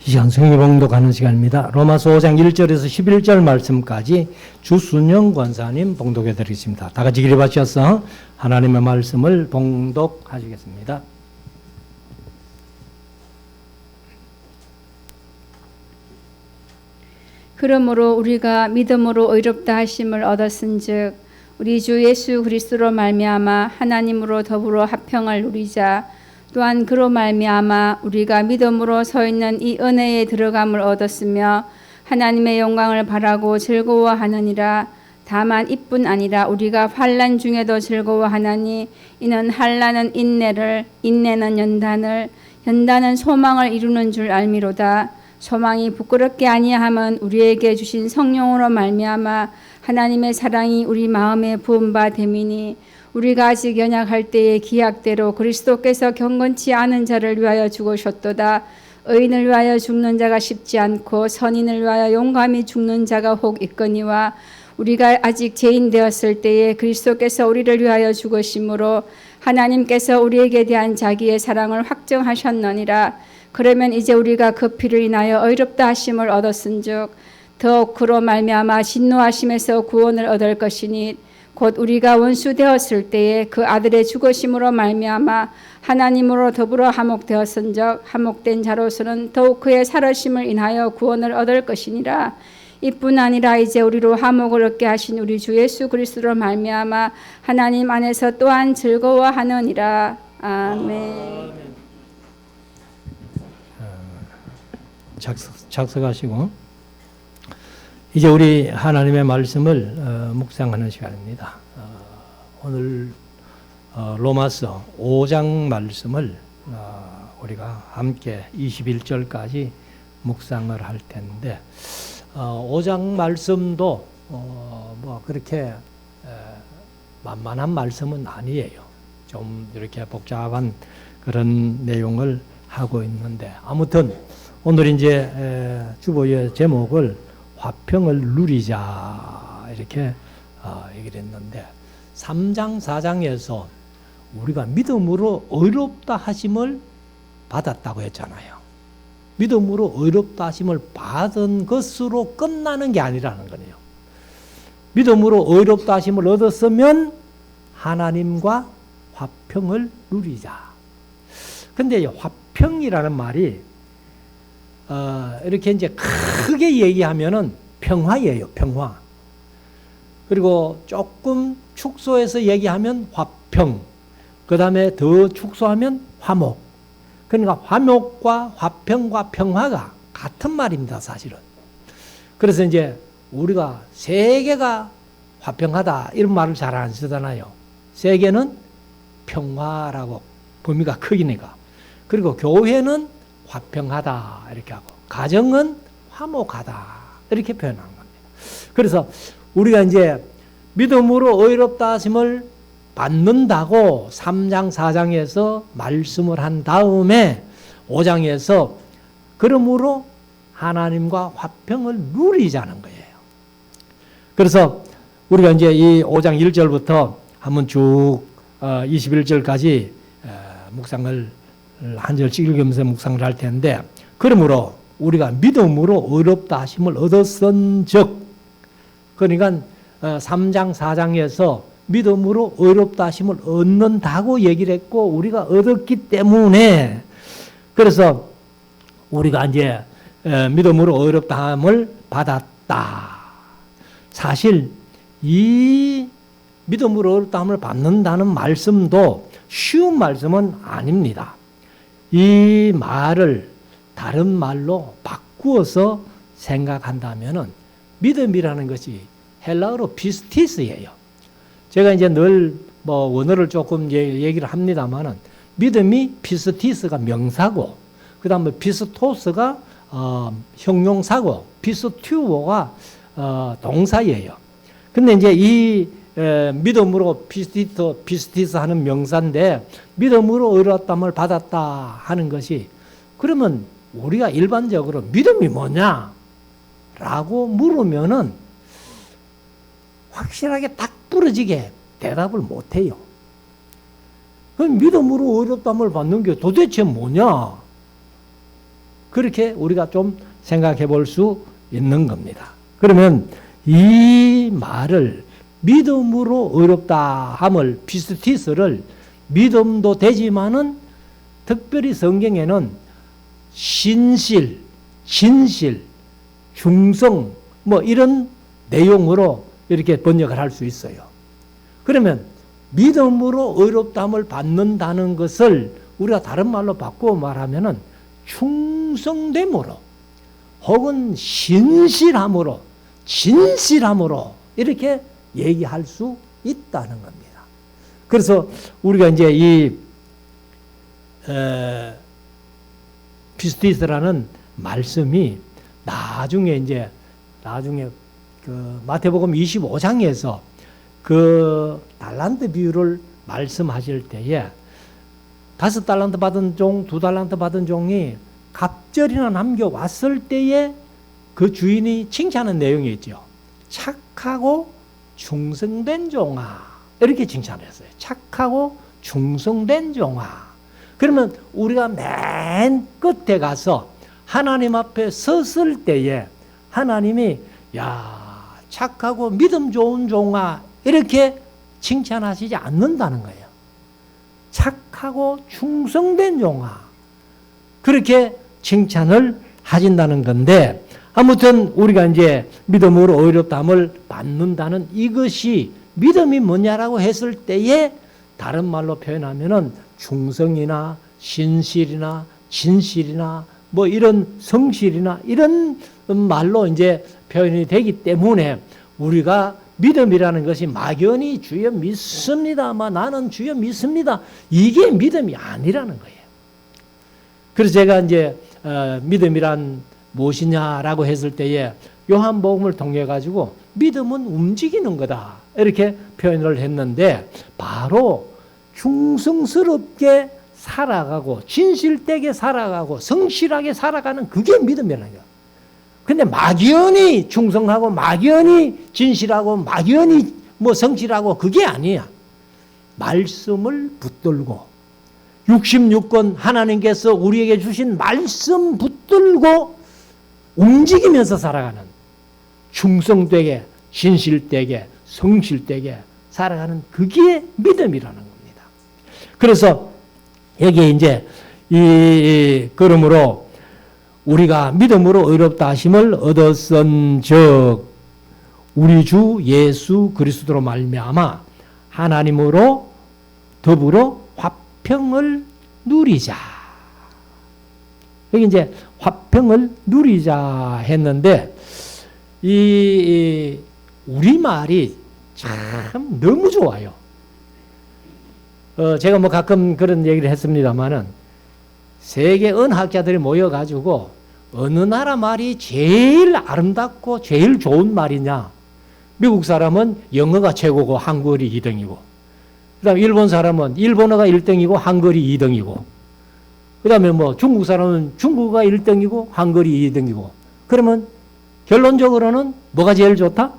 이 시간 성경 봉독하는 시간입니다. 로마서 5장 1절에서 11절 말씀까지 주순영 권사님 봉독해 드리겠습니다. 다 같이 기립 하셔서 하나님의 말씀을 봉독하시겠습니다. 그러므로 우리가 믿음으로 의롭다 하심을 얻었은즉 우리 주 예수 그리스도로 말미암아 하나님으로 더불어 화평을 누리자. 또한 그로 말미암아 우리가 믿음으로 서 있는 이 은혜에 들어감을 얻었으며 하나님의 영광을 바라고 즐거워하느니라. 다만 이뿐 아니라 우리가 환난 중에도 즐거워하나니 이는 환난은 인내를, 인내는 연단을, 연단은 소망을 이루는 줄 알미로다. 소망이 부끄럽게 아니함은 우리에게 주신 성령으로 말미암아 하나님의 사랑이 우리 마음에 부은 바 됨이니 우리가 아직 연약할 때의 기약대로 그리스도께서 경건치 않은 자를 위하여 죽으셨도다. 의인을 위하여 죽는 자가 쉽지 않고 선인을 위하여 용감히 죽는 자가 혹 있거니와 우리가 아직 죄인 되었을 때에 그리스도께서 우리를 위하여 죽으심으로 하나님께서 우리에게 대한 자기의 사랑을 확정하셨느니라. 그러면 이제 우리가 그 피를 인하여 의롭다 하심을 얻었은즉 더욱 그로 말미암아 진노하심에서 구원을 얻을 것이니 곧 우리가 원수 되었을 때에 그 아들의 죽으심으로 말미암아 하나님으로 더불어 화목되었은즉 화목된 자로서는 더욱 그의 살으심을 인하여 구원을 얻을 것이니라. 이뿐 아니라 이제 우리로 화목을 얻게 하신 우리 주 예수 그리스도로 말미암아 하나님 안에서 또한 즐거워하느니라. 아멘. 작성하시고 이제 우리 하나님의 말씀을 묵상하는 시간입니다. 오늘 로마서 5장 말씀을 우리가 함께 21절까지 묵상을 할 텐데 5장 말씀도 뭐 그렇게 만만한 말씀은 아니에요. 좀 이렇게 복잡한 그런 내용을 하고 있는데 아무튼 오늘 이제 주보의 제목을 화평을 누리자 이렇게 얘기를 했는데 3장 4장에서 우리가 믿음으로 의롭다 하심을 받았다고 했잖아요. 믿음으로 의롭다 하심을 받은 것으로 끝나는 게 아니라는 거네요. 믿음으로 의롭다 하심을 얻었으면 하나님과 화평을 누리자. 근데 화평이라는 말이 이렇게 이제 크게 얘기하면은 평화예요, 평화. 그리고 조금 축소해서 얘기하면 화평. 그 다음에 더 축소하면 화목. 그러니까 화목과 화평과 평화가 같은 말입니다, 사실은. 그래서 이제 우리가 세계가 화평하다 이런 말을 잘 안 쓰잖아요. 세계는 평화라고 범위가 크기니까. 그리고 교회는 화평하다 이렇게 하고 가정은 화목하다 이렇게 표현한 겁니다. 그래서 우리가 이제 믿음으로 의롭다 하심을 받는다고 3장 4장에서 말씀을 한 다음에 5장에서 그러므로 하나님과 화평을 누리자는 거예요. 그래서 우리가 이제 이 5장 1절부터 한번 쭉 21절까지 묵상을 한 절씩 읽으면서 묵상을 할 텐데 그러므로 우리가 믿음으로 의롭다 하심을 얻었은즉 그러니까 3장 4장에서 믿음으로 의롭다 하심을 얻는다고 얘기를 했고 우리가 얻었기 때문에 그래서 우리가 이제 믿음으로 의롭다 함을 받았다. 사실 이 믿음으로 의롭다 함을 받는다는 말씀도 쉬운 말씀은 아닙니다. 이 말을 다른 말로 바꾸어서 생각한다면은 믿음이라는 것이 헬라어로 피스티스예요. 제가 이제 늘 뭐 원어를 조금 얘기를 합니다만은 믿음이 피스티스가 명사고 그다음에 피스토스가 형용사고 피스튜어가 동사예요. 근데 이제 이 믿음으로 피스티스 하는 명사인데 믿음으로 의롭다함을 받았다 하는 것이 그러면 우리가 일반적으로 믿음이 뭐냐? 라고 물으면은 확실하게 딱 부러지게 대답을 못해요. 그럼 믿음으로 의롭다함을 받는 게 도대체 뭐냐? 그렇게 우리가 좀 생각해 볼 수 있는 겁니다. 그러면 이 말을 믿음으로 의롭다 함을 피스티스를 믿음도 되지만은 특별히 성경에는 신실, 진실, 중성 뭐 이런 내용으로 이렇게 번역을 할 수 있어요. 그러면 믿음으로 의롭다함을 받는다는 것을 우리가 다른 말로 바꾸어 말하면은 충성됨으로 혹은 신실함으로 진실함으로 이렇게 얘기할 수 있다는 겁니다. 그래서 우리가 이제 이 피스티스라는 말씀이 나중에 그 마태복음 25장에서 그 달란트 비유를 말씀하실 때에 5달란트 받은 종, 2달란트 받은 종이 갑절이나 남겨왔을 때에 그 주인이 칭찬하는 내용이 있죠. 착하고 충성된 종아, 이렇게 칭찬했어요. 착하고 충성된 종아. 그러면 우리가 맨 끝에 가서 하나님 앞에 섰을 때에 하나님이 야, 착하고 믿음 좋은 종아, 이렇게 칭찬하시지 않는다는 거예요. 착하고 충성된 종아, 그렇게 칭찬을 하신다는 건데, 아무튼 우리가 이제 믿음으로 의롭다함을 받는다는 이것이 믿음이 뭐냐라고 했을 때에 다른 말로 표현하면은 충성이나 신실이나 진실이나 뭐 이런 성실이나 이런 말로 이제 표현이 되기 때문에 우리가 믿음이라는 것이 막연히 주여 믿습니다, 나는 주여 믿습니다, 이게 믿음이 아니라는 거예요. 그래서 제가 이제 믿음이란 무엇이냐라고 했을 때에 요한복음을 통해 가지고 믿음은 움직이는 거다, 이렇게 표현을 했는데, 바로 충성스럽게 살아가고 진실되게 살아가고 성실하게 살아가는 그게 믿음이라는 거예요. 근데 막연히 충성하고 막연히 진실하고 막연히 뭐 성실하고 그게 아니야. 말씀을 붙들고 66권 하나님께서 우리에게 주신 말씀 붙들고 움직이면서 살아가는, 충성되게 진실되게 성실되게 살아가는 그게 믿음이라는 겁니다. 그래서 여기에 이제 그러므로 우리가 믿음으로 의롭다 하심을 얻었은즉 우리 주 예수 그리스도로 말미암아 하나님으로 더불어 화평을 누리자. 여기 이제 화평을 누리자 했는데, 이 우리말이 참 너무 좋아요. 제가 뭐 가끔 그런 얘기를 했습니다만은, 세계 언학자들이 모여가지고 어느 나라 말이 제일 아름답고 제일 좋은 말이냐, 미국 사람은 영어가 최고고 한글이 2등이고, 그 다음에 일본 사람은 일본어가 1등이고 한글이 2등이고, 그 다음에 뭐 중국 사람은 중국어가 1등이고 한글이 2등이고, 그러면 결론적으로는 뭐가 제일 좋다?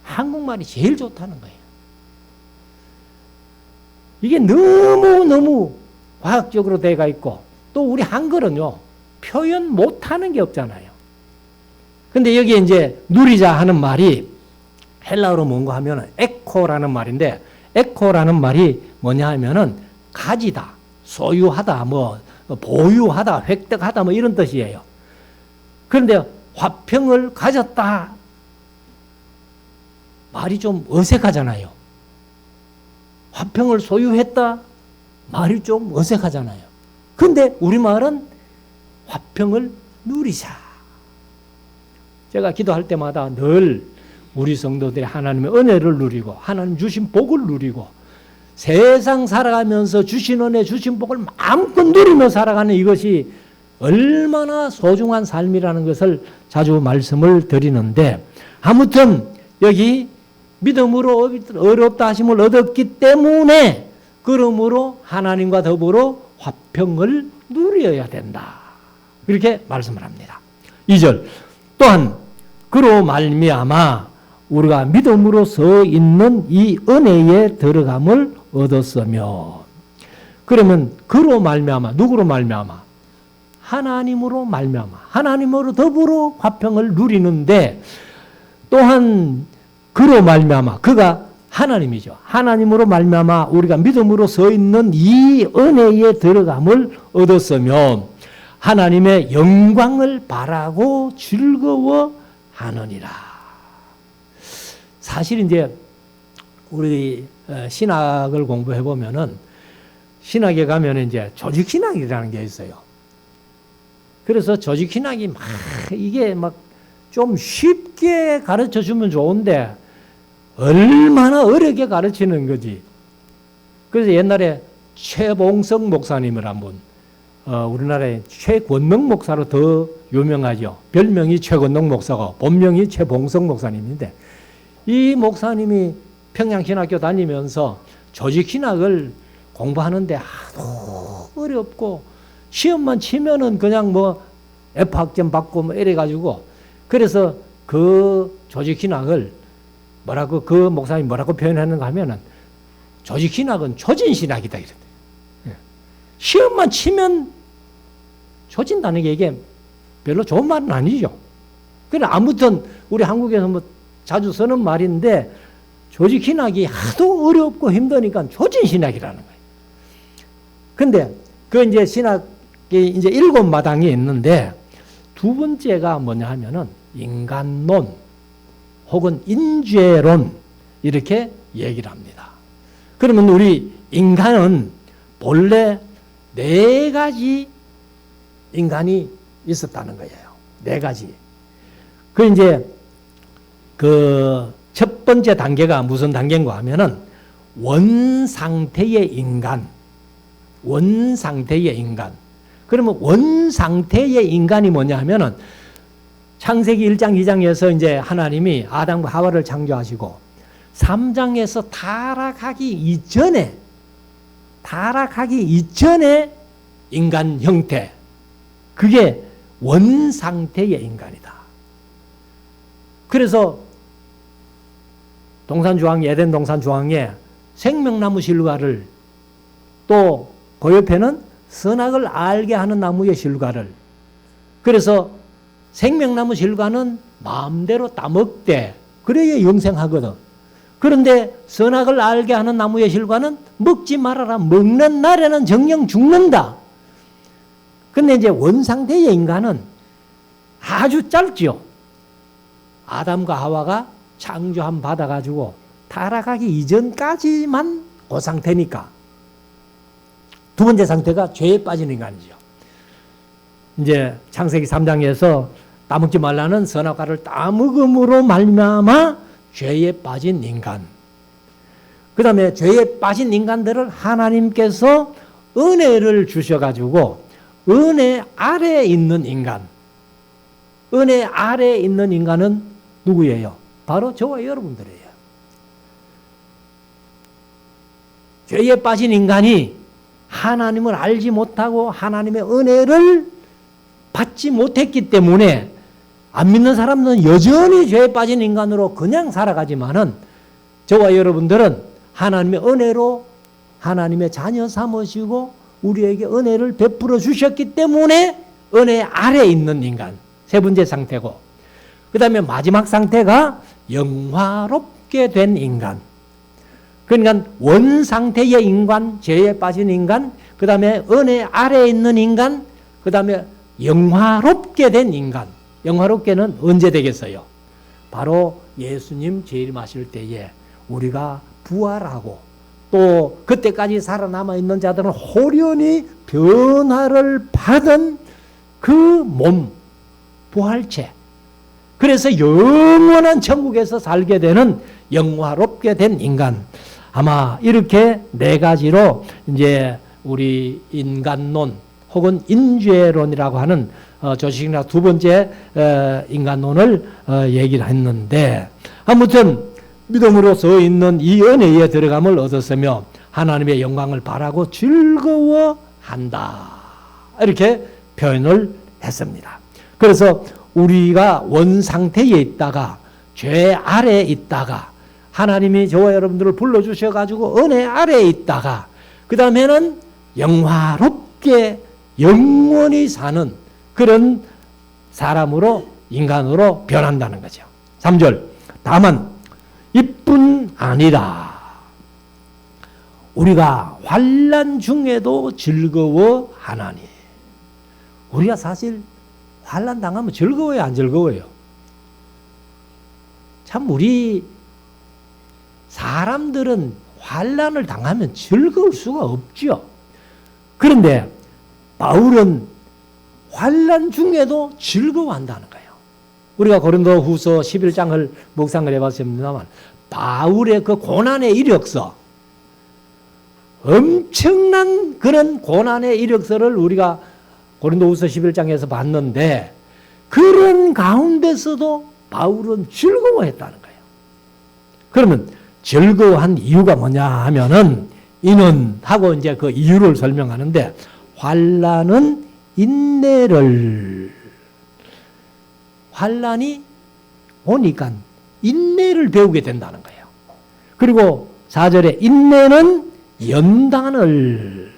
한국말이 제일 좋다는 거예요. 이게 너무너무 과학적으로 되어 있고, 또 우리 한글은요, 표현 못하는 게 없잖아요. 근데 여기에 이제 누리자 하는 말이 헬라어로 뭔가 하면은 에코라는 말인데, 에코라는 말이 뭐냐 하면은 가지다, 소유하다, 뭐 보유하다, 획득하다, 뭐 이런 뜻이에요. 그런데 화평을 가졌다, 말이 좀 어색하잖아요. 화평을 소유했다, 말이 좀 어색하잖아요. 근데 우리말은 화평을 누리자. 제가 기도할 때마다 늘 우리 성도들이 하나님의 은혜를 누리고 하나님 주신 복을 누리고 세상 살아가면서 주신 은혜 주신 복을 마음껏 누리며 살아가는 이것이 얼마나 소중한 삶이라는 것을 자주 말씀을 드리는데, 아무튼 여기 믿음으로 의롭다 하심을 얻었기 때문에 그러므로 하나님과 더불어 화평을 누려야 된다, 이렇게 말씀을 합니다. 2절 또한 그로 말미암아 우리가 믿음으로 서 있는 이 은혜에 들어감을 얻었으며, 그러면 그로 말미암아, 누구로 말미암아? 하나님으로 말미암아 하나님으로 더불어 화평을 누리는데 또한 그로 말미암아 그가 하나님이죠. 하나님으로 말미암아 우리가 믿음으로 서 있는 이 은혜에 들어감을 얻었으면 하나님의 영광을 바라고 즐거워하느니라. 사실 이제 우리 신학을 공부해 보면은 신학에 가면 이제 조직 신학이라는 게 있어요. 그래서 조직 신학이 막 이게 막 좀 쉽게 가르쳐 주면 좋은데 얼마나 어렵게 가르치는 거지. 그래서 옛날에 최봉석 목사님을 한번 우리나라의 최권능 목사로 더 유명하죠. 별명이 최권능 목사고 본명이 최봉석 목사님인데 이 목사님이 평양신학교 다니면서 조직신학을 공부하는데 하도 어렵고 시험만 치면은 그냥 뭐 F학점 받고 뭐 이래가지고 그래서 그 조직신학을 뭐라고 그 목사님이 뭐라고 표현하는가 하면은 조직신학은 조진신학이다 이랬대. 시험만 치면 조진다는 게 이게 별로 좋은 말은 아니죠. 그래 아무튼 우리 한국에서 뭐 자주 쓰는 말인데 조직신학이 하도 어렵고 힘드니까 조진신학이라는 거예요. 근데 그 이제 신학이 이제 7마당이 있는데 두 번째가 뭐냐 하면은 인간론 혹은 인죄론 이렇게 얘기를 합니다. 그러면 우리 인간은 본래 4가지 인간이 있었다는 거예요. 4가지. 그 이제 그 첫 번째 단계가 무슨 단계인가 하면은 원상태의 인간. 원상태의 인간. 그러면 원상태의 인간이 뭐냐 하면은 창세기 1장, 2장에서 이제 하나님이 아담과 하와를 창조하시고 3장에서 타락하기 이전에 인간 형태. 그게 원상태의 인간이다. 그래서 동산주황, 에덴 동산주황에 생명나무 실과를 또 그 옆에는 선악을 알게 하는 나무의 실과를 그래서 생명나무 실과는 마음대로 따먹되 그래야 영생하거든. 그런데 선악을 알게 하는 나무의 실과는 먹지 말아라. 먹는 날에는 정령 죽는다. 근데 이제 원상태의 인간은 아주 짧지요. 아담과 하와가 창조함 받아가지고 타락하기 이전까지만 그 상태니까. 두 번째 상태가 죄에 빠진 인간이죠. 이제 창세기 3장에서 따먹지 말라는 선악과를 따먹음으로 말미암아 죄에 빠진 인간. 그 다음에 죄에 빠진 인간들을 하나님께서 은혜를 주셔가지고 은혜 아래에 있는 인간. 은혜 아래에 있는 인간은 누구예요? 바로 저와 여러분들이에요. 죄에 빠진 인간이 하나님을 알지 못하고 하나님의 은혜를 받지 못했기 때문에 안 믿는 사람들은 여전히 죄에 빠진 인간으로 그냥 살아가지만은 저와 여러분들은 하나님의 은혜로 하나님의 자녀 삼으시고 우리에게 은혜를 베풀어 주셨기 때문에 은혜 아래에 있는 인간. 세 번째 상태고 그 다음에 마지막 상태가 영화롭게 된 인간. 그러니까 원상태의 인간, 죄에 빠진 인간, 그 다음에 은혜 아래에 있는 인간, 그 다음에 영화롭게 된 인간. 영화롭게는 언제 되겠어요? 바로 예수님 재림하실 때에 우리가 부활하고 또 그때까지 살아남아 있는 자들은 호련히 변화를 받은 그 몸, 부활체. 그래서 영원한 천국에서 살게 되는 영화롭게 된 인간. 아마 이렇게 4가지로 이제 우리 인간론 혹은 인죄론이라고 하는 조직이나 두 번째 인간론을 얘기를 했는데 아무튼 믿음으로 서 있는 이 은혜에 들어감을 얻었으며 하나님의 영광을 바라고 즐거워한다. 이렇게 표현을 했습니다. 그래서 우리가 원상태에 있다가 죄 아래에 있다가 하나님이 저와 여러분들을 불러주셔가지고 은혜 아래에 있다가 그 다음에는 영화롭게 영원히 사는 그런 사람으로, 인간으로 변한다는 거죠. 3절. 다만 이뿐 아니라 우리가 환난 중에도 즐거워하나니. 우리가 사실 환난 당하면 즐거워요, 안 즐거워요? 참 우리 사람들은 환난을 당하면 즐거울 수가 없죠. 그런데 바울은 환난 중에도 즐거워한다는 거예요. 우리가 고린도후서 11장을 묵상을 해봤습니다만 바울의 그 고난의 이력서, 엄청난 그런 고난의 이력서를 우리가 고린도후서 11장에서 봤는데 그런 가운데서도 바울은 즐거워했다는 거예요. 그러면 즐거워한 이유가 뭐냐 하면은 이는 하고 이제 그 이유를 설명하는데 환난은 인내를, 환난이 오니까 인내를 배우게 된다는 거예요. 그리고 4절에 인내는 연단을,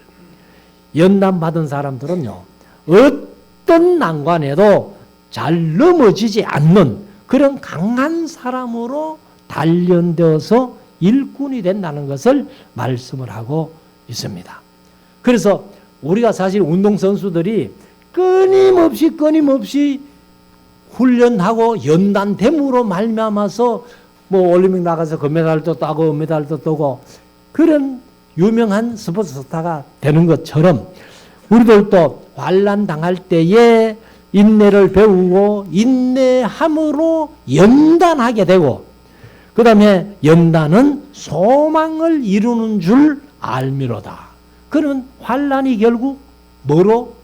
연단 받은 사람들은요 어떤 난관에도 잘 넘어지지 않는 그런 강한 사람으로 단련되어서 일꾼이 된다는 것을 말씀을 하고 있습니다. 그래서 우리가 사실 운동선수들이 끊임없이 훈련하고 연단됨으로 말미암아서 뭐 올림픽 나가서 금메달도 따고 은메달도 따고 그런 유명한 스포츠 스타가 되는 것처럼 우리들도 환난 당할 때에 인내를 배우고 인내함으로 연단하게 되고 그 다음에 연단은 소망을 이루는 줄 알미로다. 그러면 환난이 결국 뭐로?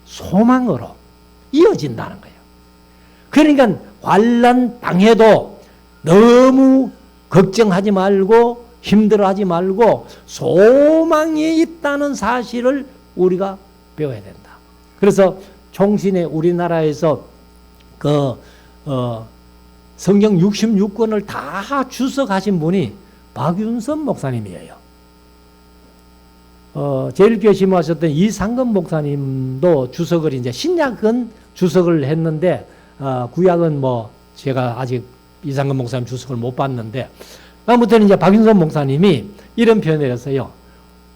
소망으로 이어진다는 거예요. 그러니까 환난 당해도 너무 걱정하지 말고 힘들어하지 말고 소망이 있다는 사실을 우리가 배워야 된다. 그래서 총신에 우리나라에서 성경 66권을 다 주석하신 분이 박윤선 목사님이에요. 제일교회 심호하셨던 이상근 목사님도 주석을 이제 신약은 주석을 했는데 구약은 뭐 제가 아직 이상근 목사님 주석을 못 봤는데 아무튼 이제 박윤선 목사님이 이런 표현을 했어요.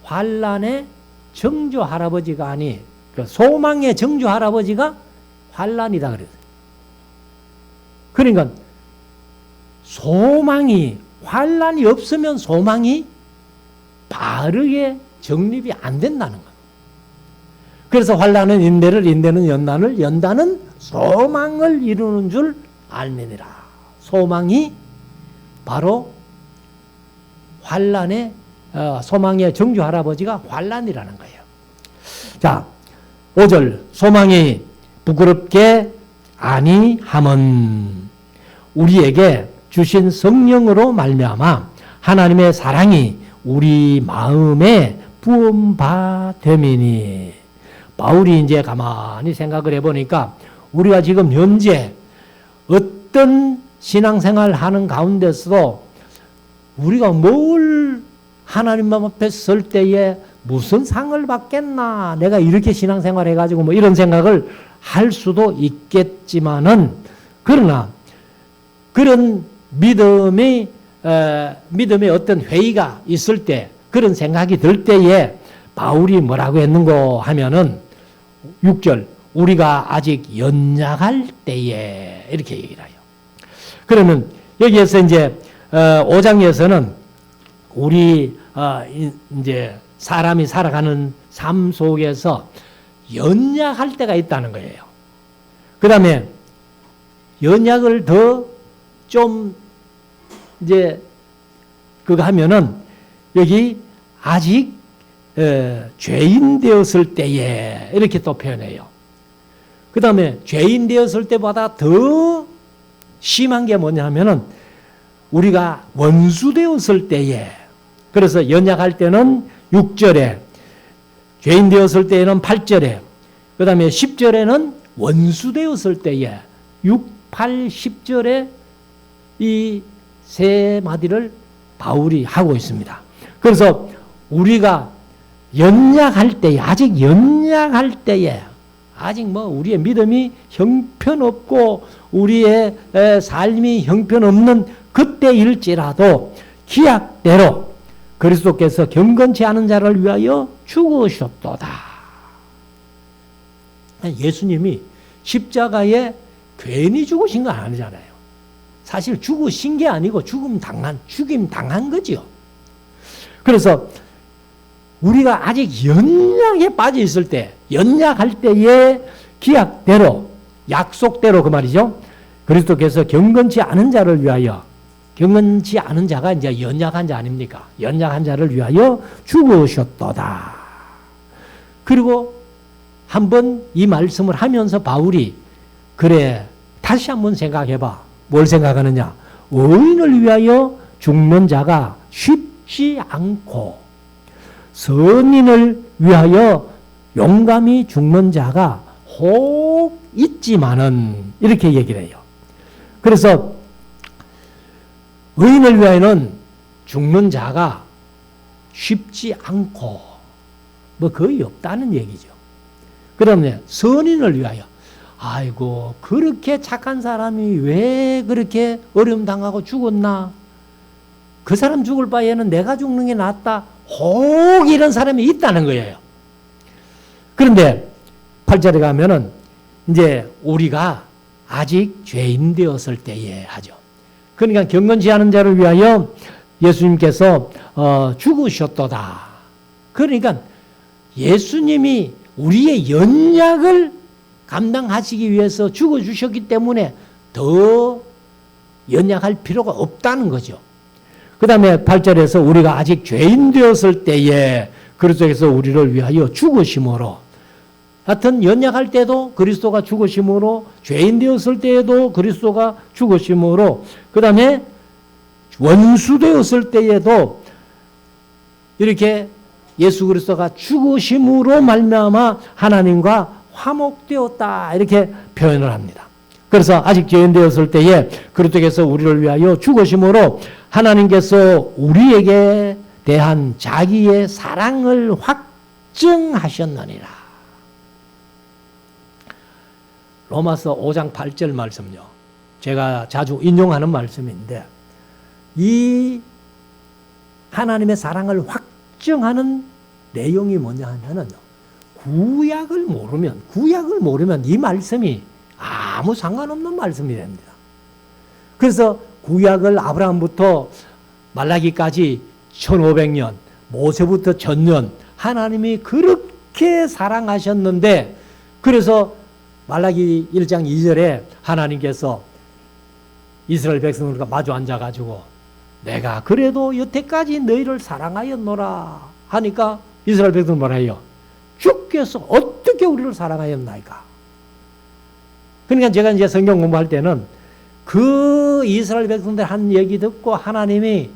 환난의 정조 할아버지가 아니 그 소망의 정조 할아버지가 환난이다 그랬어요. 그러니까 소망이 환난이 없으면 소망이 바르게 정립이 안 된다는 거예요. 그래서 환난은 인내를, 인내는 연단을, 연단은 소망을 이루는 줄 알미니라. 소망이 바로 환난의 소망의 정주 할아버지가 환난이라는 거예요. 자, 5절 소망이 부끄럽게 아니함은 우리에게 주신 성령으로 말미암아 하나님의 사랑이 우리 마음에 부음받음이니. 바울이 이제 가만히 생각을 해보니까 우리가 지금 현재 어떤 신앙생활 하는 가운데서도 우리가 뭘 하나님 앞에 설 때에 무슨 상을 받겠나, 내가 이렇게 신앙생활 해가지고 뭐 이런 생각을 할 수도 있겠지만은, 그러나 그런 믿음의 어떤 회의가 있을 때, 그런 생각이 들 때에 바울이 뭐라고 했는고 하면은 6절 우리가 아직 연약할 때에 이렇게 얘기를 해요. 그러면 여기에서 이제 5장에서는 우리 이제 사람이 살아가는 삶 속에서 연약할 때가 있다는 거예요. 그 다음에 연약을 더 좀 이제 그거 하면은 여기 아직 죄인 되었을 때에 이렇게 또 표현해요. 그 다음에 죄인 되었을 때보다 더 심한 게 뭐냐면은 우리가 원수 되었을 때에, 그래서 연약할 때는 6절에, 죄인 되었을 때에는 8절에, 그 다음에 10절에는 원수 되었을 때에, 6, 8, 10절에 이 세 마디를 바울이 하고 있습니다. 그래서 우리가 연약할 때에, 아직 연약할 때에, 아직 뭐 우리의 믿음이 형편없고 우리의 삶이 형편없는 그때일지라도 기약대로 그리스도께서 경건치 않은 자를 위하여 죽으셨도다. 예수님이 십자가에 괜히 죽으신 건 아니잖아요. 사실 죽으신 게 아니고 죽임 당한 거지요. 그래서 우리가 아직 연약에 빠져 있을 때, 연약할 때에 기약대로, 약속대로 그 말이죠. 그리스도께서 경건치 않은 자를 위하여, 경건치 않은 자가 이제 연약한 자 아닙니까? 연약한 자를 위하여 죽으셨도다. 그리고 한번 이 말씀을 하면서 바울이 그래, 다시 한번 생각해봐. 뭘 생각하느냐? 의인을 위하여 죽는 자가 쉽지 않고 선인을 위하여 용감히 죽는 자가 혹 있지만은 이렇게 얘기를 해요. 그래서 의인을 위하여는 죽는 자가 쉽지 않고 뭐 거의 없다는 얘기죠. 그러면 선인을 위하여 아이고 그렇게 착한 사람이 왜 그렇게 어려움 당하고 죽었나? 그 사람 죽을 바에는 내가 죽는 게 낫다. 혹 이런 사람이 있다는 거예요. 그런데 8절에 가면은 이제 우리가 아직 죄인 되었을 때에 하죠. 그러니까 경건치 않은 자를 위하여 예수님께서 죽으셨도다. 그러니까 예수님이 우리의 연약을 감당하시기 위해서 죽어주셨기 때문에 더 연약할 필요가 없다는 거죠. 그 다음에 8절에서 우리가 아직 죄인 되었을 때에 그리스도께서 우리를 위하여 죽으심으로, 하여튼 연약할 때도 그리스도가 죽으심으로, 죄인 되었을 때에도 그리스도가 죽으심으로, 그 다음에 원수 되었을 때에도 이렇게 예수 그리스도가 죽으심으로 말미암아 하나님과 화목되었다 이렇게 표현을 합니다. 그래서 아직 죄인 되었을 때에 그리스도께서 우리를 위하여 죽으심으로 하나님께서 우리에게 대한 자기의 사랑을 확증하셨느니라. 로마서 5장 8절 말씀요. 제가 자주 인용하는 말씀인데 이 하나님의 사랑을 확증하는 내용이 뭐냐 하면은 구약을 모르면 이 말씀이 아무 상관없는 말씀이 됩니다. 그래서 구약을 아브라함부터 말라기까지 1500년, 모세부터 1000년 하나님이 그렇게 사랑하셨는데, 그래서 말라기 1장 2절에 하나님께서 이스라엘 백성들과 마주 앉아가지고 내가 그래도 여태까지 너희를 사랑하였노라 하니까 이스라엘 백성들 뭐라 해요? 주께서 어떻게 우리를 사랑하였나이까? 그러니까 제가 이제 성경 공부할 때는 그 이스라엘 백성들 한 얘기 듣고 하나님이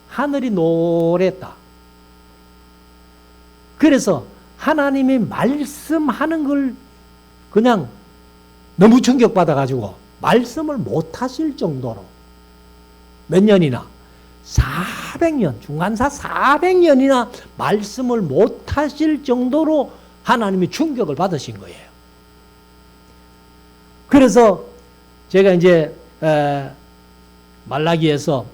하늘이 노랬다. 그래서 하나님이 말씀하는 걸 그냥 너무 충격받아가지고 말씀을 못하실 정도로 몇 년이나 400년, 중간사 400년이나 말씀을 못하실 정도로 하나님이 충격을 받으신 거예요. 그래서 제가 이제 말라기에서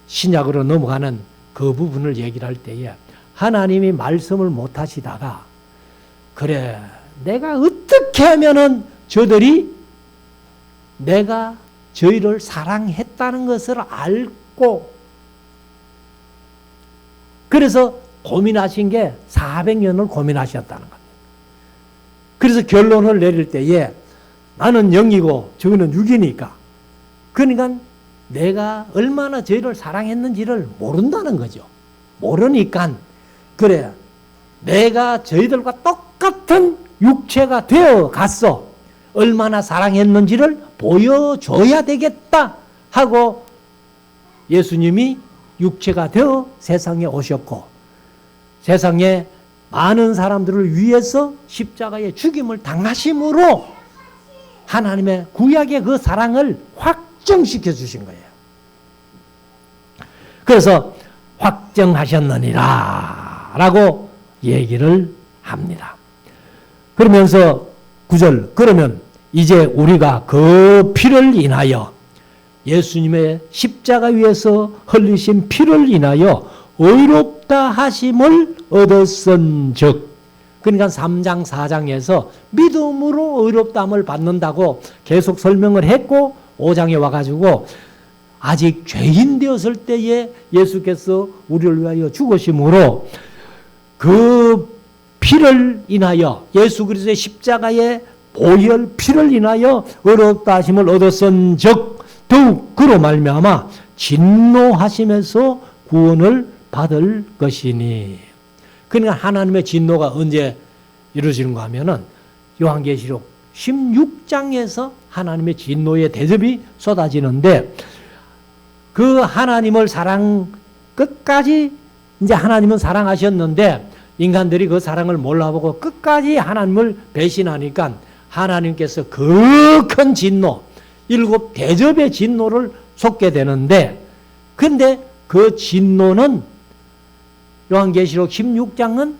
신약으로 넘어가는 그 부분을 얘기를 할 때에 하나님이 말씀을 못하시다가 그래 내가 어떻게 하면은 저들이 내가 저희를 사랑했다는 것을 알고 그래서 고민하신 게 400년을 고민하셨다는 겁니다. 그래서 결론을 내릴 때에 나는 영이고 저거는 육이니까 그러니까 내가 얼마나 저희를 사랑했는지를 모른다는 거죠. 모르니까 그래 내가 저희들과 똑같은 육체가 되어 갔어. 얼마나 사랑했는지를 보여줘야 되겠다 하고 예수님이 육체가 되어 세상에 오셨고 세상에 많은 사람들을 위해서 십자가의 죽임을 당하심으로 하나님의 구약의 그 사랑을 확정시켜 주신 거예요. 그래서 확정하셨느니라. 것이다라고 얘기를 합니다. 그러면서 9절, 그러면 이제 우리가 그 피를 인하여 예수님의 십자가 위에서 흘리신 피를 인하여 의롭다 하심을 얻었은즉, 그러니까 3장 4장에서 믿음으로 의롭다함을 받는다고 계속 설명을 했고 5장에 와가지고 아직 죄인 되었을 때에 예수께서 우리를 위하여 죽으심으로 그 피를 인하여, 예수 그리스도의 십자가의 보혈 피를 인하여 의롭다 하심을 얻었은즉 더욱 그로 말미암아 진노하심에서 구원을 받을 것이니. 그러니까 하나님의 진노가 언제 이루어지는가 하면은 요한계시록 16장에서 하나님의 진노의 대접이 쏟아지는데, 그 하나님을 끝까지 이제 하나님은 사랑하셨는데 인간들이 그 사랑을 몰라보고 끝까지 하나님을 배신하니까 하나님께서 그 큰 진노, 7 대접의 진노를 쏟게 되는데, 근데 그 진노는 요한계시록 16장은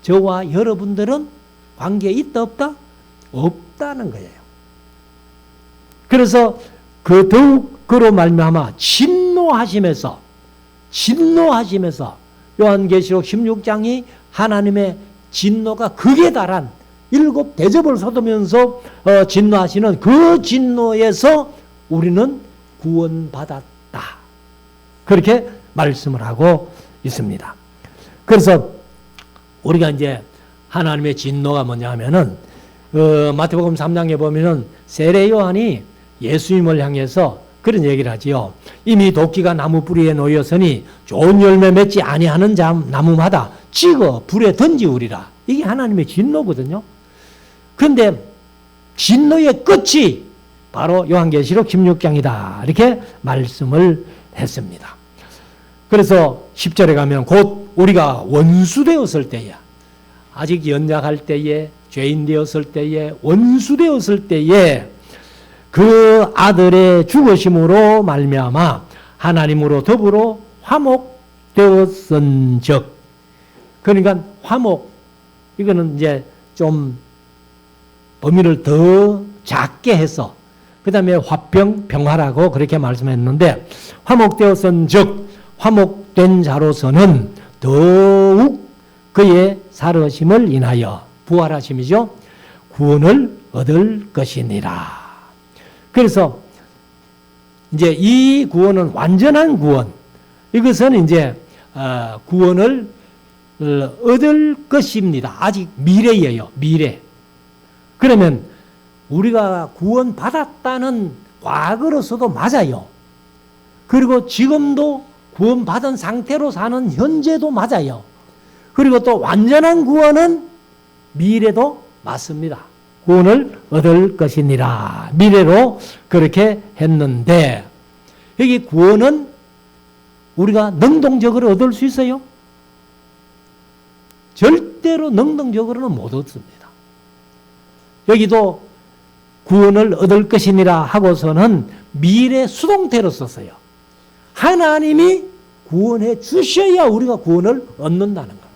저와 여러분들은 관계에 있다 없다? 없다는 거예요. 그래서 그 더욱 그로 말미암아 진노하심에서 요한계시록 16장이 하나님의 진노가 극에 달한 7 대접을 쏟으면서 진노하시는 그 진노에서 우리는 구원받았다. 그렇게 말씀을 하고 있습니다. 그래서 우리가 이제 하나님의 진노가 뭐냐 하면은 마태복음 3장에 보면은 세례 요한이 예수님을 향해서 그런 얘기를 하지요. 이미 도끼가 나무 뿌리에 놓였으니 좋은 열매 맺지 아니하는 나무마다 찍어 불에 던지우리라. 이게 하나님의 진노거든요. 그런데 진노의 끝이 바로 요한계시록 16장이다. 이렇게 말씀을 했습니다. 그래서 10절에 가면 곧 우리가 원수 되었을 때야, 아직 연약할 때에, 죄인 되었을 때에, 원수 되었을 때에 그 아들의 죽으심으로 말미암아 하나님으로 더불어 화목되었은즉, 그러니까 화목, 이거는 이제 좀 범위를 더 작게 해서 그 다음에 화평, 평화라고 그렇게 말씀했는데, 화목되었은즉 화목된 자로서는 더욱 그의 살으심을 인하여, 부활하심이죠, 구원을 얻을 것이니라. 그래서 이제 이 구원은 완전한 구원, 이것은 이제 구원을 얻을 것입니다. 아직 미래예요. 미래. 그러면 우리가 구원받았다는 과거로서도 맞아요. 그리고 지금도 구원받은 상태로 사는 현재도 맞아요. 그리고 또 완전한 구원은 미래도 맞습니다. 구원을 얻을 것이니라. 미래로 그렇게 했는데, 여기 구원은 우리가 능동적으로 얻을 수 있어요? 절대로 능동적으로는 못 얻습니다. 여기도 구원을 얻을 것이니라 하고서는 미래 수동태로 썼어요. 하나님이 구원해 주셔야 우리가 구원을 얻는다는 겁니다.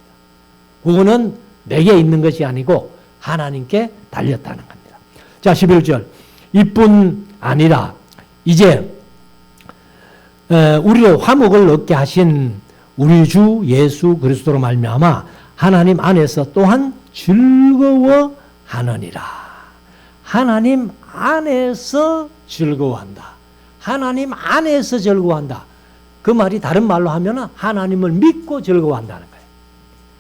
구원은 내게 있는 것이 아니고 하나님께 달렸다는 겁니다. 자, 11절. 이뿐 아니라 이제 우리로 화목을 얻게 하신 우리 주 예수 그리스도로 말미암아 하나님 안에서 또한 즐거워하느니라. 하나님 안에서 즐거워한다. 하나님 안에서 즐거워한다. 그 말이 다른 말로 하면 하나님을 믿고 즐거워한다는 거예요.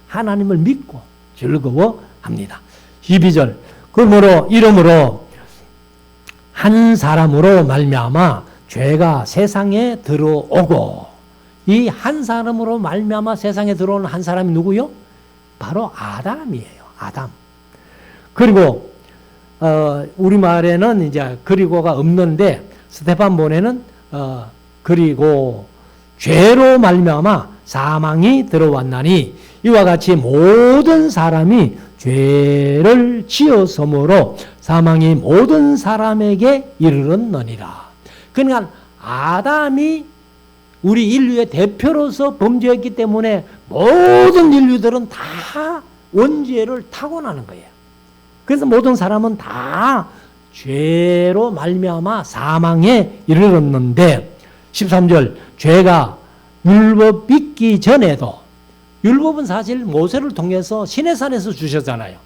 하나님을 믿고 즐거워합니다. 12절. 그러므로 이러므로 한 사람으로 말미암아 죄가 세상에 들어오고, 이 한 사람으로 말미암아 세상에 들어오는 한 사람이 누구요? 바로 아담이에요. 아담. 그리고 우리말에는 이제 그리고가 없는데 스테판본에는 그리고 죄로 말미암아 사망이 들어왔나니 이와 같이 모든 사람이 죄를 지었으므로 사망이 모든 사람에게 이르렀느니라. 그러니까 아담이 우리 인류의 대표로서 범죄했기 때문에 모든 인류들은 다 원죄를 타고나는 거예요. 그래서 모든 사람은 다 죄로 말미암아 사망에 이르렀는데 13절 죄가 율법 있기 전에도 율법은 사실 모세를 통해서 시내산에서 주셨잖아요.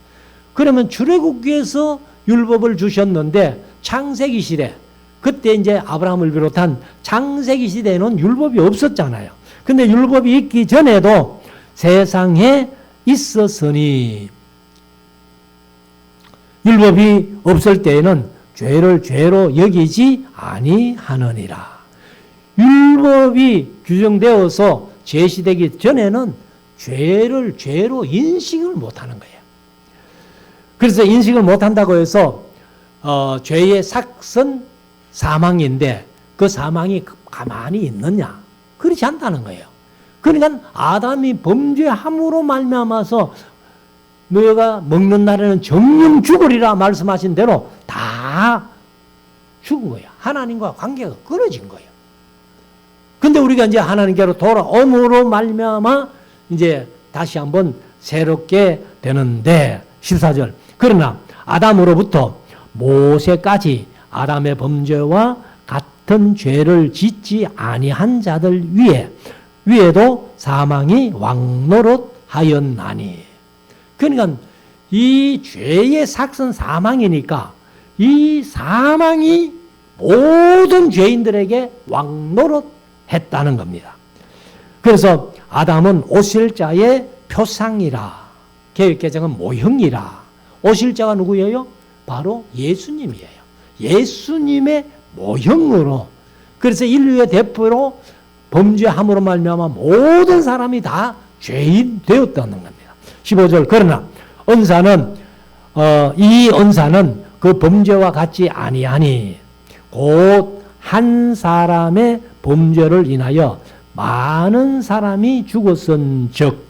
그러면 출애굽기에서 율법을 주셨는데 창세기 시대 그때 이제 아브라함을 비롯한 창세기 시대에는 율법이 없었잖아요. 근데 율법이 있기 전에도 세상에 있었으니 율법이 없을 때에는 죄를 죄로 여기지 아니하느니라. 율법이 규정되어서 제시되기 전에는 죄를 죄로 인식을 못하는 거예요. 그래서 인식을 못한다고 해서 죄의 삭은 사망인데 그 사망이 가만히 있느냐? 그렇지 않다는 거예요. 그러니까 아담이 범죄함으로 말미암아서 너희가 먹는 날에는 정령 죽으리라 말씀하신 대로 다 죽은 거예요. 하나님과 관계가 끊어진 거예요. 근데 우리가 이제 하나님께로 돌아옴으로 말미암아 이제 다시 한번 새롭게 되는데 14절 그러나 아담으로부터 모세까지 아담의 범죄와 같은 죄를 짓지 아니한 자들 위에도 사망이 왕노릇하였나니. 그러니까 이 죄의 삭은 사망이니까 이 사망이 모든 죄인들에게 왕노릇했다는 겁니다. 그래서 아담은 오실자의 표상이라, 개혁개정은 모형이라. 오실자가 누구예요? 바로 예수님이에요. 예수님의 모형으로. 그래서 인류의 대표로 범죄함으로 말미암아 모든 사람이 다 죄인 되었다는 겁니다. 15절 그러나 이 언사는 그 범죄와 같지 아니하니 곧 한 사람의 범죄를 인하여 많은 사람이 죽었은즉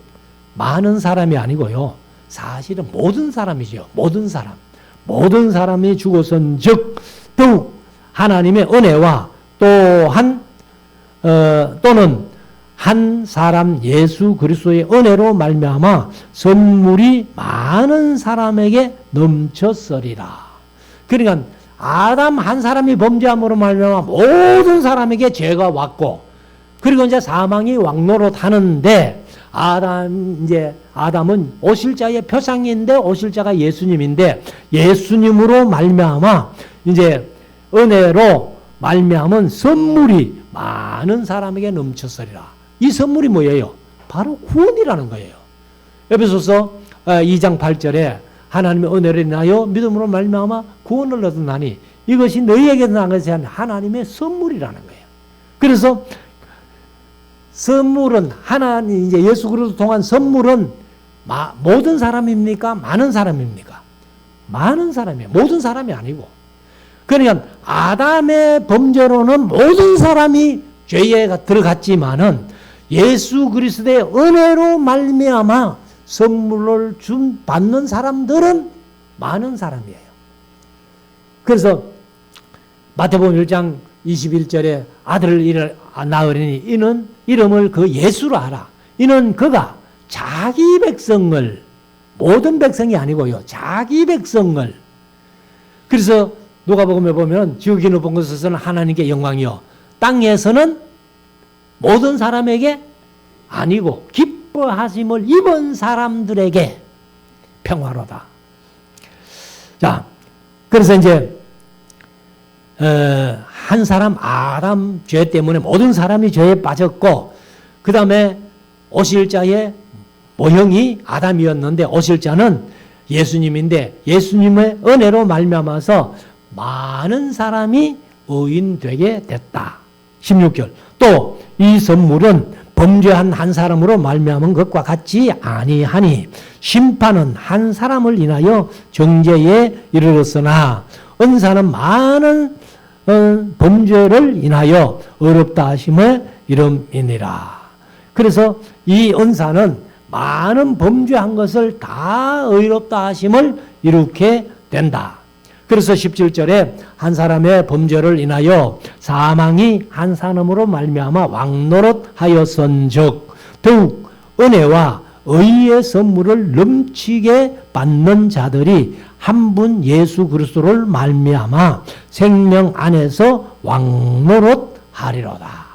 많은 사람이 아니고요. 사실은 모든 사람이죠. 모든 사람이 죽었은즉 더욱 하나님의 은혜와 또는 한 사람 예수 그리스도의 은혜로 말미암아 선물이 많은 사람에게 넘쳤으리라. 그러니까 아담 한 사람이 범죄함으로 말미암아 모든 사람에게 죄가 왔고 그리고 이제 사망이 왕노릇하는데 아담은 오실자의 표상인데 오실자가 예수님인데 예수님으로 말미암아 이제 은혜로 말미암은 선물이 많은 사람에게 넘쳤으리라. 이 선물이 뭐예요? 바로 구원이라는 거예요. 에베소서 2장 8절에 하나님의 은혜를 인하여 믿음으로 말미암아 구원을 얻었나니 이것이 너희에게 난 것이 아니라 하나님의 선물이라는 거예요. 그래서 선물은 하나님 이제 예수 그리스도 통한 선물은 모든 사람입니까? 많은 사람입니까? 많은 사람이에요. 모든 사람이 아니고. 그러니까 아담의 범죄로는 모든 사람이 죄에 들어갔지만은 예수 그리스도의 은혜로 말미암아 선물을 받는 사람들은 많은 사람이에요. 그래서 마태복음 1장 21절에 아들을 낳으리니 이는 이름을 그 예수로 하라. 이는 그가 자기 백성을 모든 백성이 아니고요. 자기 백성을 그래서 누가복음에 보면 지극히 높은 곳에서는 하나님께 영광이요 땅에서는 모든 사람에게 아니고 기뻐하심을 입은 사람들에게 평화로다. 자, 그래서 이제 한 사람 아담 죄 때문에 모든 사람이 죄에 빠졌고 그 다음에 오실자의 모형이 아담이었는데 오실자는 예수님인데 예수님의 은혜로 말미암아서 많은 사람이 의인되게 됐다. 16절 또 이 선물은 범죄한 한 사람으로 말미암은 것과 같지 아니하니 심판은 한 사람을 인하여 정죄에 이르렀으나 은사는 많은 범죄를 인하여 어렵다 하심의 이름이니라. 그래서 이 은사는 많은 범죄한 것을 다 의롭다 하심을 이루게 된다. 그래서 17절에 한 사람의 범죄를 인하여 사망이 한 사람으로 말미암아 왕노릇하였은즉 더욱 은혜와 의의 선물을 넘치게 받는 자들이 한 분 예수 그리스도를 말미암아 생명 안에서 왕노릇하리로다.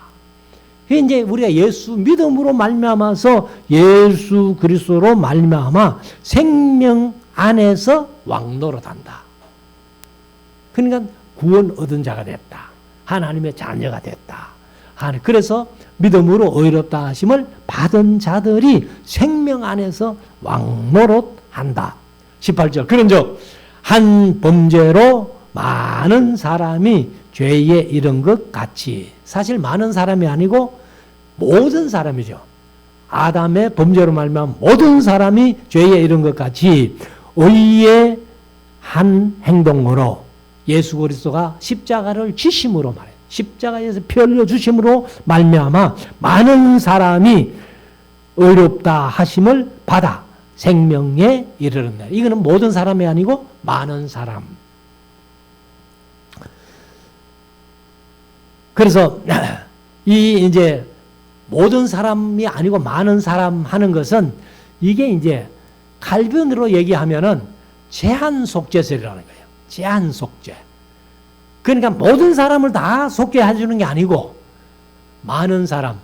이제 우리가 예수 믿음으로 말미암아서 예수 그리스도로 말미암아 생명 안에서 왕노릇한다. 그러니까 구원 얻은 자가 됐다. 하나님의 자녀가 됐다. 그래서 믿음으로 의롭다 하심을 받은 자들이 생명 안에서 왕노릇한다. 18절 그런즉 한 범죄로 많은 사람이 죄에 이른 것 같이, 사실 많은 사람이 아니고 모든 사람이죠. 아담의 범죄로 말미암아 모든 사람이 죄에 이른 것 같이 의의 한 행동으로 예수 그리스도가 십자가를 지심으로 말해요. 십자가에서 피 흘려 주심으로 말미암아 많은 사람이 의롭다 하심을 받아 생명에 이르렀네. 이거는 모든 사람이 아니고 많은 사람. 그래서 이 이제 모든 사람이 아니고 많은 사람 하는 것은 이게 이제 칼빈으로 얘기하면은 제한 속죄설이라는 거예요. 제한 속죄. 그러니까 모든 사람을 다 속죄해 주는 게 아니고 많은 사람,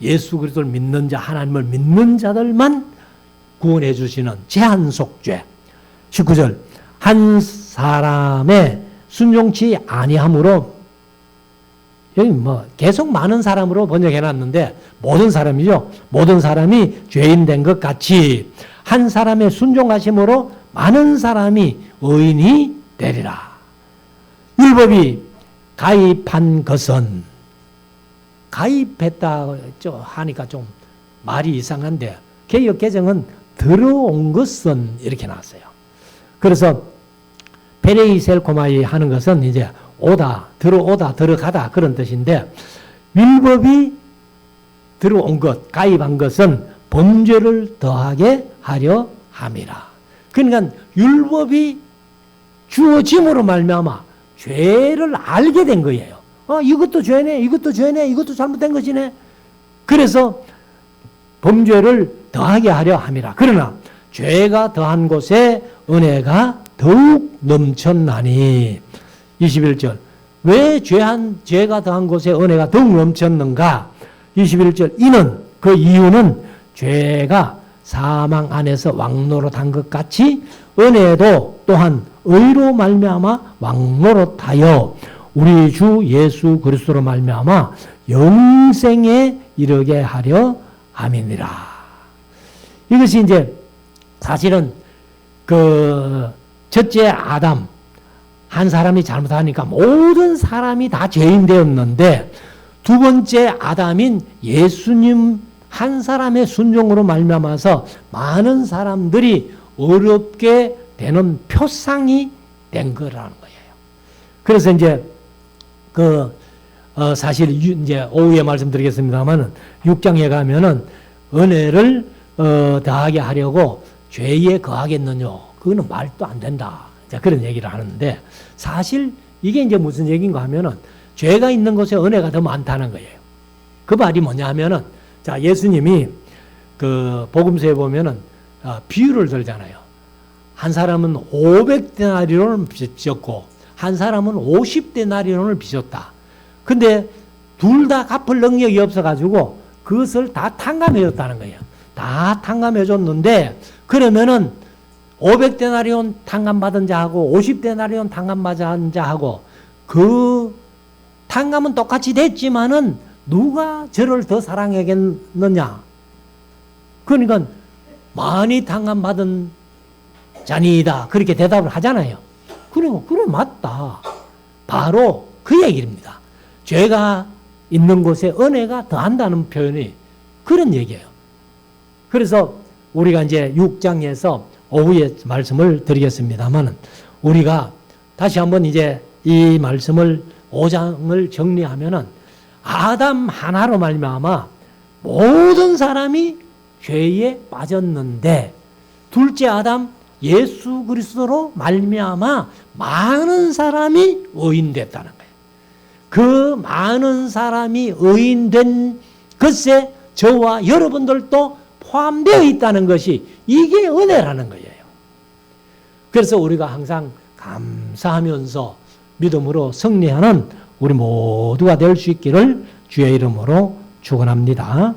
예수 그리스도를 믿는 자, 하나님을 믿는 자들만 구원해 주시는 제한 속죄. 19절 한 사람의 순종치 아니함으로, 여기 뭐 계속 많은 사람으로 번역해 놨는데 모든 사람이죠. 모든 사람이 죄인 된 것 같이 한 사람의 순종하심으로 많은 사람이 의인이 되리라. 율법이 가입한 것은, 가입했다 하니까 좀 말이 이상한데 개역 개정은 들어온 것은 이렇게 나왔어요. 그래서 페레이셀코마이 하는 것은 이제 오다, 들어오다, 들어가다 그런 뜻인데, 율법이 들어온 것, 가입한 것은 범죄를 더하게 하려 함이라. 그러니까 율법이 주어짐으로 말미암아 죄를 알게 된 거예요. 이것도 죄네, 이것도 죄네, 이것도 잘못된 것이네. 그래서 범죄를 더하게 하려 함이라. 그러나 죄가 더한 곳에 은혜가 더욱 넘쳤나니. 21절 왜 죄가 더한 곳에 은혜가 더욱 넘쳤는가. 21절 이는, 그 이유는 죄가 사망 안에서 왕노릇한 것 같이 은혜도 또한 의로 말미암아 왕노릇하여 우리 주 예수 그리스도로 말미암아 영생에 이르게 하려 함이니라. 이것이 이제 사실은 그 첫째 아담 한 사람이 잘못하니까 모든 사람이 다 죄인 되었는데, 두 번째 아담인 예수님 한 사람의 순종으로 말미암아서 많은 사람들이 어렵게 되는 표상이 된 거라는 거예요. 그래서 이제 사실 이제 오후에 말씀드리겠습니다만은 6장에 가면은 은혜를 더하게 하려고 죄에 거하겠느냐, 그거는 말도 안 된다. 자, 그런 얘기를 하는데, 사실 이게 이제 무슨 얘기인가 하면은 죄가 있는 곳에 은혜가 더 많다는 거예요. 그 말이 뭐냐 하면은, 자, 예수님이 그 복음서에 보면은 비유를 들잖아요. 한 사람은 500데나리온을 빚졌고 한 사람은 50데나리온을 빚졌다. 근데 둘 다 갚을 능력이 없어가지고 그것을 다 탕감해줬다는 거예요. 다 탕감해줬는데, 그러면은 500데나리온 탕감받은 자하고 50데나리온 탕감받은 자하고 그 탕감은 똑같이 됐지만은 누가 저를 더 사랑하겠느냐? 그러니까 많이 탕감받은 자니이다, 그렇게 대답을 하잖아요. 그래 맞다. 바로 그 얘기입니다. 죄가 있는 곳에 은혜가 더한다는 표현이 그런 얘기예요. 그래서 우리가 이제 6장에서 오후에 말씀을 드리겠습니다만, 우리가 다시 한번 이제 이 말씀을 5장을 정리하면은 아담 하나로 말미암아 모든 사람이 죄에 빠졌는데, 둘째 아담 예수 그리스도로 말미암아 많은 사람이 의인됐다는 거예요. 그 많은 사람이 의인된 것에 저와 여러분들도 포함되어 있다는 것이 이게 은혜라는 거예요. 그래서 우리가 항상 감사하면서 믿음으로 승리하는 우리 모두가 될 수 있기를 주의 이름으로 축원합니다.